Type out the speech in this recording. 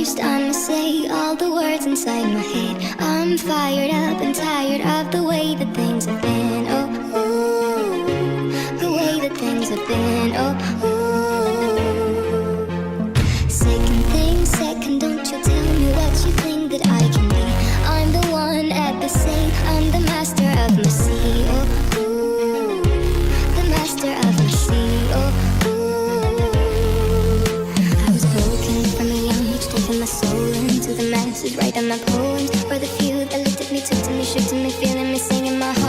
first I must say all the words inside my head. I'm fired up and tired of the way that things have been. Oh, ooh, the way that things have been. Oh, ooh. Second thing, second, don't you tell me what you think that I can be. I'm the one at the same, I'm the master of my sea. Oh, ooh, the master of my sea. Oh, taking my soul into the masses, writing my poems for the few that looked at me, took to me, shook to me, feeling me, singing my heart.